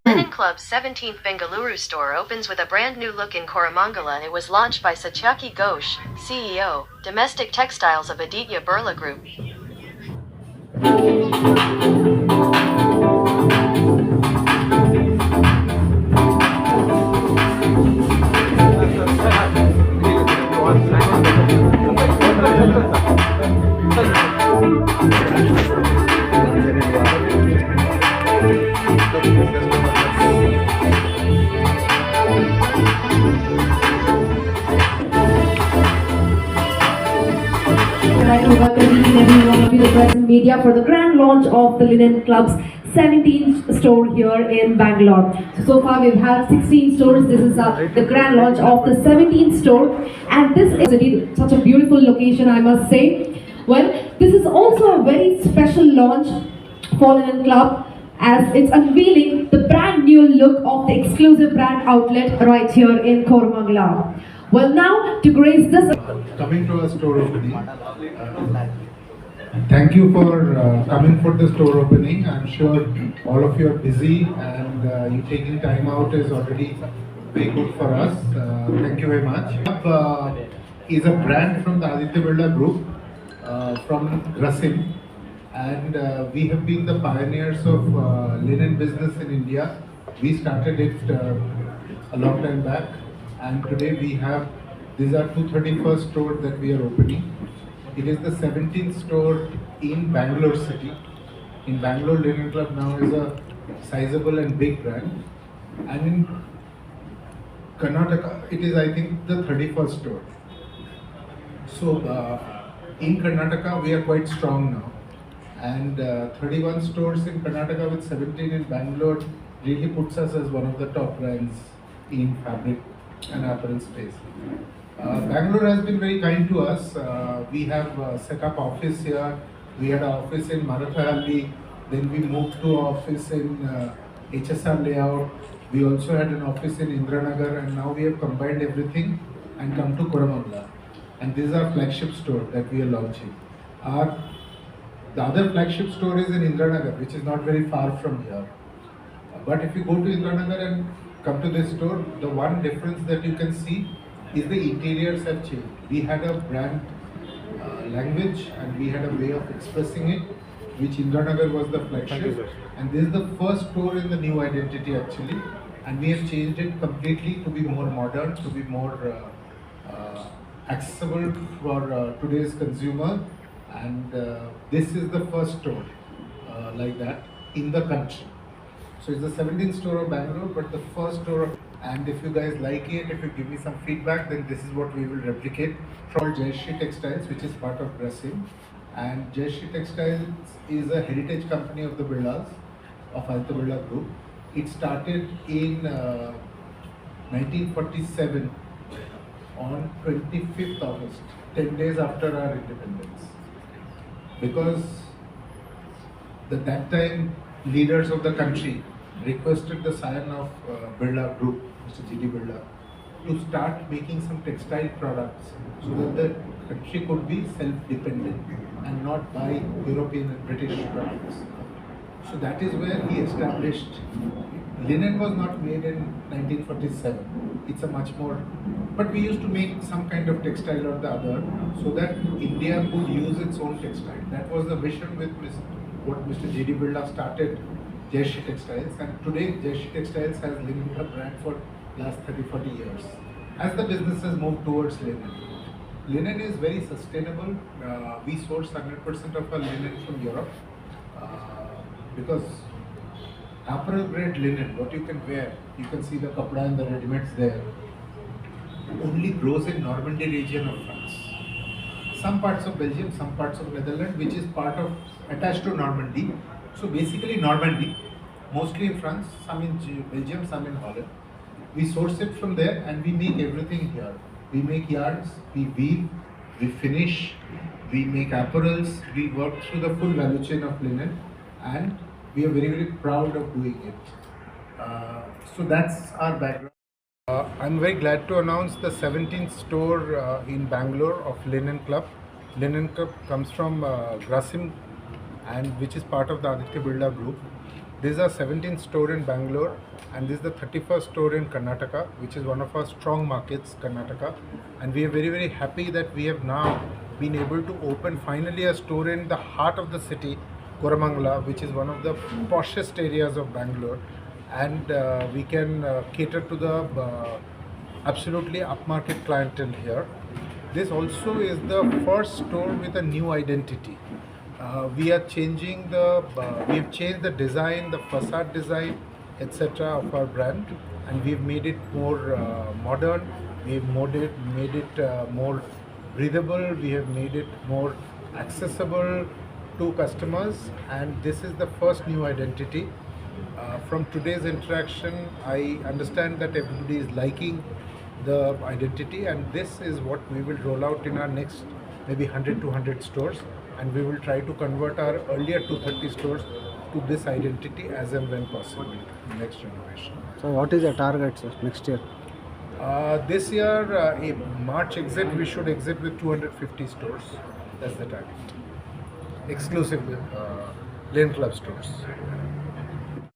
Linen Club's 17th Bengaluru store opens with a brand new look in Koramangala. It was launched by Satyaki Ghosh, CEO, Domestic Textiles of Aditya Birla Group. I'd like to welcome each and every one of you, the press and media, for the grand launch of the Linen Club's 17th store here in Bangalore. So far we've had 16 stores. This is the grand launch of the 17th store, and this is such a beautiful location, I must say. Well, this is also a very special launch for Linen Club, as it's unveiling the brand new look of the exclusive brand outlet right here in Koramangala. Well, now to grace this coming to a store opening. Thank you for coming for the store opening. I'm sure all of you are busy, and you taking time out is already very good for us. Thank you very much. Is a brand from the Aditya Birla Group, from Grasim, and we have been the pioneers of linen business in India. We started it a long time back, and today we have, these are 231st stores that we are opening. It is the 17th store in Bangalore city. In Bangalore, Linen Club now is a sizable and big brand, and in Karnataka it is, I think, the 31st store. So in Karnataka we are quite strong now, and 31 stores in Karnataka with 17 in Bangalore really puts us as one of the top brands in fabric and apparel space. Bangalore has been very kind to us. We have set up office here. We had an office in Marathahalli, then we moved to an office in HSR layout. We also had an office in Indranagar, and now we have combined everything and come to Koramangala. And this is our flagship store that we are launching. The other flagship store is in Indranagar, which is not very far from here. But if you go to Indranagar and come to this store, the one difference that you can see is the interiors have changed. We had a brand language, and we had a way of expressing it, which Indranagar was the flagship, and this is the first store in the new identity actually, and we have changed it completely to be more modern, to be more accessible for today's consumer, and this is the first store like that in the country. So it's the 17th store of Bangalore, but the first store of, and if you guys like it, if you give me some feedback, then this is what we will replicate. From Jayashree Textiles, which is part of Grasim, and Jayashree Textiles is a heritage company of the Birlas, of Aditya Birla Group. It started in 1947 on 25th August, 10 days after our independence, because that time leaders of the country requested the scion of Birla Group, Mr. G.D. Birla, to start making some textile products so that the country could be self-dependent and not buy European and British products. So that is where he established. Linen was not made in 1947. It's a much more, but we used to make some kind of textile or the other so that India could use its own textile. That was the vision with what Mr. G.D. Birla started Jayashree Textiles, and today Jayashree Textiles has Linen Club brand for last 30-40 years. As the business has moved towards linen, linen is very sustainable. We source 100% of our linen from Europe because apparel grade linen, what you can wear, you can see the kapda and the ready-mades there, only grows in Normandy region of France. Some parts of Belgium, some parts of Netherlands, which is part of, attached to Normandy. So basically Normandy, mostly in France, some in Belgium, some in Holland. We source it from there and we make everything here. We make yarns, we weave, we finish, we make apparels, we work through the full value chain of linen, and we are very, very proud of doing it. So that's our background. I'm very glad to announce the 17th store in Bangalore of Linen Club. Linen Club comes from Grasim, and which is part of the Aditya Birla Group. This is our 17th store in Bangalore, and this is the 31st store in Karnataka, which is one of our strong markets, Karnataka. And we are very, very happy that we have now been able to open finally a store in the heart of the city, Koramangala, which is one of the poshest areas of Bangalore. And we can cater to the absolutely upmarket clientele here. This also is the first store with a new identity. We are changing we have changed the design, the facade design, etc. of our brand, and we've made it more modern. We've made it more breathable. We have made it more accessible to customers, and this is the first new identity. From today's interaction, I understand that everybody is liking the identity, and this is what we will roll out in our next maybe 100 to 100 stores, and we will try to convert our earlier 230 stores to this identity as and when possible in next generation. So what is the target, sir, next year? This year, March exit, we should exit with 250 stores. That's the target. Exclusive Lane Club stores.